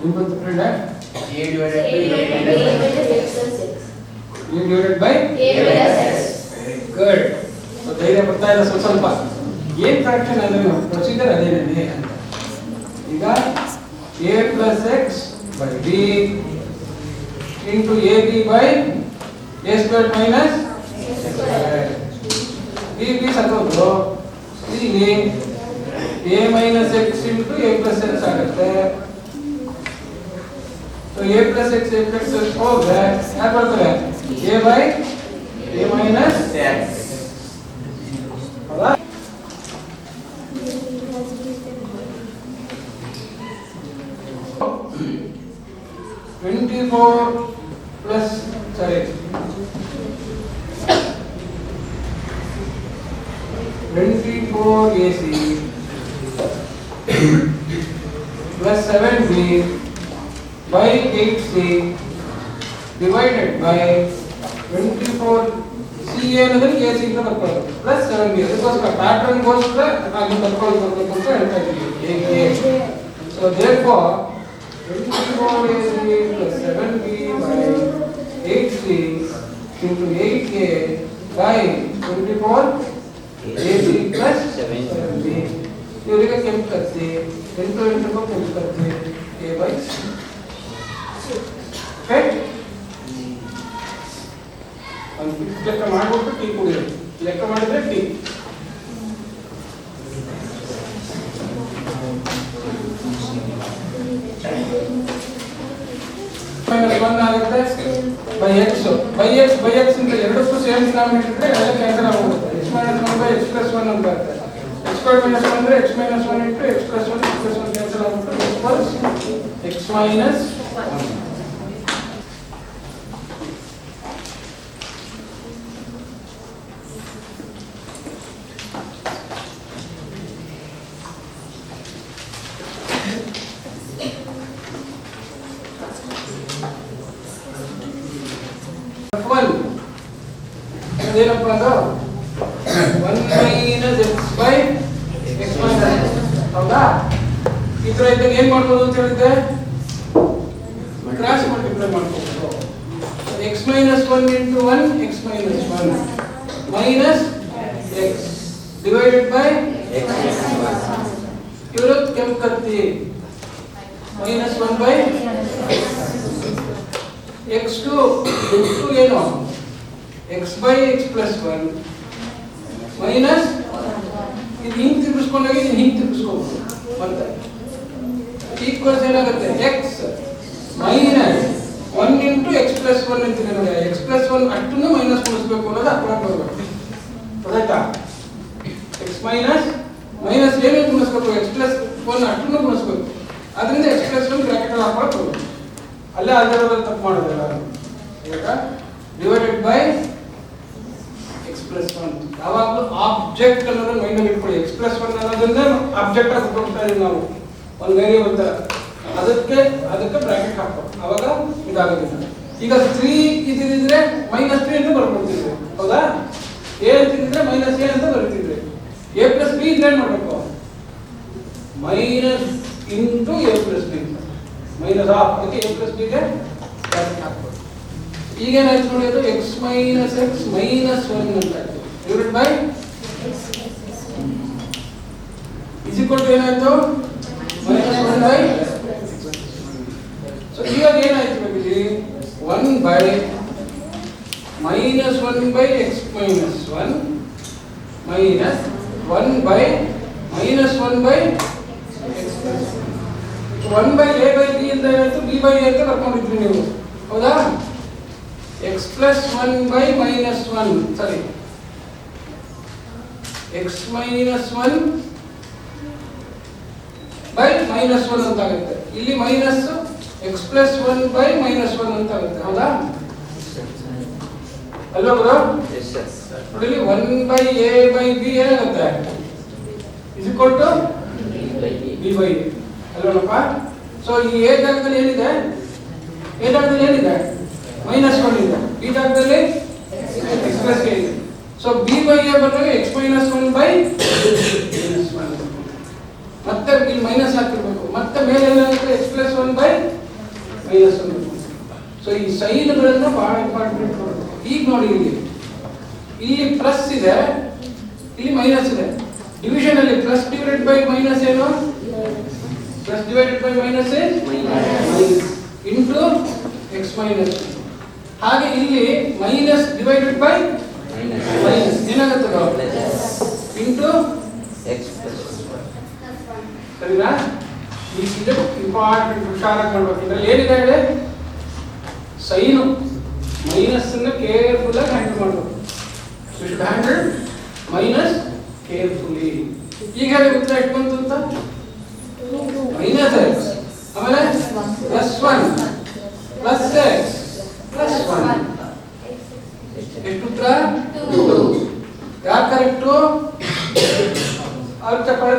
Input friend A divided by A minus X. Good. So ಧೈರ್ಯ ಬರ್ತಾ ಇದೆ ಸ್ವಲ್ಪ ಏನ್ ಫ್ರಾಕ್ಷನ್ ಅಂದ್ರೆ ಪ್ರೊಸೀಜರ್ ಅದೇನೇ ಅಂತ. ಈಗ A plus X by B into AB by A squared minus X squared. B ಸತ್ತೋದು ಇಲ್ಲಿ A minus X into A plus X ಆಗುತ್ತೆ. So A plus X ಹೋದ್ರೆ ಯಾಕೆ ಬರ್ತದೆ A by A minus X. ಹೌದಾ? plus 24 AC plus 7B by 8C divided by 24 CA ಅನ್ನೋದು AC ಅಂತ ಬರ್ಕೊಳ್ಳೋದು plus 7B ಅದಕ್ಕೋಸ್ಕರ pattern ಗೋಸ್ಕರ ಹಾಗೆ ಬರ್ಕೊಳ್ಳೋದು ಅಂತ ಹೇಳ್ತಾ ಇದ್ದೀವಿ. So therefore 24 AC plus 7B by 8C into 8A by 24 AC plus 7B ಇವರಿಗೆ ಕೆಂಪು ಕರ್ಸಿ 8 ಕೆಂಪು ಕರ್ಸಿ A by okay ಒಂದು ಲೆಕ್ಕ ಮಾಡ್ಬಿಟ್ಟು ಟಿ ಕುಡಿಯೋದು ಲೆಕ್ಕ ಮಾಡಿದ್ರೆ ಟಿ minus 1 ಆಗುತ್ತೆ by x ಇಂದ ಎರಡಕ್ಕೂ ಸೇಮ್ ಡಿನಾಮಿನೇಟರ್ ಇದ್ರೆ ಎಲ್ಲ ಕ್ಯಾನ್ಸಲ್ ಆಗುತ್ತೆ x minus 1 by x plus 1 ಅಂತ ಬರುತ್ತೆ x squared minus 1 ಅಂದ್ರೆ x minus 1 into x plus 1 cancel ಆಗುತ್ತೆ x minus 1 ಏನಪ್ಪ ಅಂದ್ರೆ 1 minus x by x minus ಹೌದಾ ಈ ತರ ಇದ್ದಾಗ ಏನು ಮಾಡ್ಬೋದು ಅಂತ ಹೇಳಿದ್ರೆ ಕ್ರಾಸ್ ಮಲ್ಟಿಪ್ಲೈ ಮಾಡ್ಬೋದು x minus 1 into 1 x minus 1 minus x divided by x ಇವರು ಕೆಂಪು ಕರ್ತಿ minus 1 by x2 ಏನು x by x plus 1 minus ಇದು ಹಿಂಗೆ ತಿರ್ಗಿಸ್ಕೊಂಡಾಗ ಇದು ಹಿಂಗೆ ತಿರ್ಗಿಸ್ಕೋಬಹುದು ಮತ್ತೆ ಈಕ್ವಲ್ಸ್ ಏನಾಗುತ್ತೆ x minus 1 into x plus 1 ಅಂತಿದೆ ನೋಡಿ x plus 1 ಅಷ್ಟನ್ನು ಮೈನಸ್ ಮಾಡಿಸ್ಬೇಕು ಅನ್ನೋದು ಅಪ್ಲೈ ಮಾಡಬೇಕು ಗೊತ್ತಾಯ್ತಾ x minus ಮೈನಸ್ ಏನು ಗುಣಿಸ್ಬೇಕು x plus 1 ಅಷ್ಟನ್ನು ಗುಣಿಸ್ಬೇಕು ಅದರಿಂದ x plus 1 ಬ್ರಾಕೆಟ್ ಅಲ್ಲಿ ಹಾಕೊಳ್ಳೋದು ಅಲ್ಲೇ ಆಗಿರೋದ್ರಲ್ಲಿ ತಪ್ಪು ಮಾಡೋದಿಲ್ಲ ಈಗ ಡಿವೈಡೆಡ್ ಬೈ x plus 1 ಯಾವಾಗಲೂ ಆಬ್ಜೆಕ್ಟ್ ಅನ್ನೋದನ್ನ ಮೈಂಡ್ ಅಲ್ಲಿ ಇಟ್ಕೊಳ್ಳಿ x plus 1 ಅನ್ನೋದನ್ನ ಆಬ್ಜೆಕ್ಟ್ ಆಗಿ ತಗೊಳ್ತಾ ಇದೀವಿ ನಾವು ಒಂದು ವೇರಿಯೇಬಲ್ ತರ ಅದಕ್ಕೆ ಬ್ರಾಕೆಟ್ ಹಾಕಬೇಕು ಅವಾಗ ಇದಾಗುತ್ತೆ ಈಗ 3 ಇದಿದ್ರೆ -3 ಅಂತ ಬರ್ಕೊಳ್ತಿದ್ವಿ ಹೌದಾ a ಅಂತಿದ್ರೆ -a ಅಂತ ಬರ್ತಿದ್ವಿ a plus b ಇದ್ರೆ ಏನು ಮಾಡಬೇಕು minus into a plus b minus half ಅದಕ್ಕೆ a plus b ಗೆ ಬ್ರಾಕೆಟ್ ಹಾಕಬೇಕು ಈಗ ಏನಾಯ್ತು ನೋಡಿ ಅದು x minus x minus 1 ಅಂತ ಆಯ್ತು divided by is equal to ಏನಾಯ್ತು -1 by ಸೊ ಇವಾಗ ಏನಾಯ್ತು ಬೇಕಿದೆ 1 by -1 by x minus 1 minus 1 by -1 by x plus 1 by a by b ಅಂತ ಏನಾಯ್ತು b by a ಅಂತ ಬರ್ಕೊಂಡಿದ್ವಿ ನೀವು ಹೌದಾ x plus 1 by minus 1 sorry x minus 1 by minus 1 ಅಂತ ಆಗುತ್ತೆ ಇಲ್ಲಿ minus x plus 1 by minus 1 ಅಂತ ಆಗುತ್ತೆ ಹೌದಾ ಅಲ್ವಾ ಬ್ರೋ yes sir ನೋಡಿ ಇಲ್ಲಿ 1 by a by b ಏನಾಗುತ್ತೆ is equal to b by a ಅಲ್ವಾನಪ್ಪ ಸೊ ಈ a ಜಾಗದಲ್ಲಿ ಏನಿದೆ a ಜಾಗದಲ್ಲಿ ಏನಿದೆ -1 ಇದೆ b ಜಾಗದಲ್ಲಿ x plus a ಇದೆ ಸೊ b by a ಬಂದಾಗ x minus 1 by -1 ಮತ್ತೆ ಇಲ್ಲಿ ಮೈನಸ್ ಹಾಕಿರಬೇಕು ಮತ್ತೆ ಮೇಲೆ ಏನಾಗುತ್ತೆ x plus 1 by ಮೈನಸ್ ಒಂದು. ಸೊ ಈ ಸೈನ್ಗಳನ್ನ ಬಹಳ ಇಂಪಾರ್ಟೆಂಟ್. ಈಗ ನೋಡಿ ಇಲ್ಲಿ ಪ್ಲಸ್ ಇದೆ, ಇಲ್ಲಿ ಮೈನಸ್ ಇದೆ. ಡಿವಿಷನ್ ಅಲ್ಲಿ ಪ್ಲಸ್ ಡಿವೈಡೆಡ್ ಬೈ ಮೈನಸ್ ಏನು? Plus divided by minus into X minus. ಹಾಗೆ ಇಲ್ಲಿ ಮೈನಸ್ ಡಿವೈಡೆಡ್ ಬೈ ಮೈನಸ್ ಏನಾಗುತ್ತೆ? ಇಂಟು ಎಕ್ಸ್ ಪ್ಲಸ್ ಸರಿನಾ? ಇದು ಇಂಪಾರ್ಟೆಂಟ್, ಹುಷಾರಾಗಿ ಮಾಡ್ಬೇಕು. ಇದ್ರಲ್ಲಿ ಏನಿದೆ ಹೇಳಿ? ಸೈನು ಮೈನಸ್ ಅನ್ನ ಕೇರ್ಫುಲ್ ಆಗಿ ಹ್ಯಾಂಡಲ್ ಮಾಡಬೇಕು. Should handle minus carefully. ಈಗ ಹೇಳಿ ಉತ್ತರ ಎಷ್ಟು ಬಂತು ಅಂತ? ಮೈನಸ್ ಎಕ್ಸ್, ಆಮೇಲೆ ಪ್ಲಸ್ 1 ಪ್ಲಸ್ ಎಕ್ಸ್ ಪ್ಲಸ್ 1. ಎಷ್ಟು ಉತ್ತರ? 2. ಯಾಕೆ ಕರೆಕ್ಟು? ಅವ್ರ ಚಪ್ಪಾಳೆ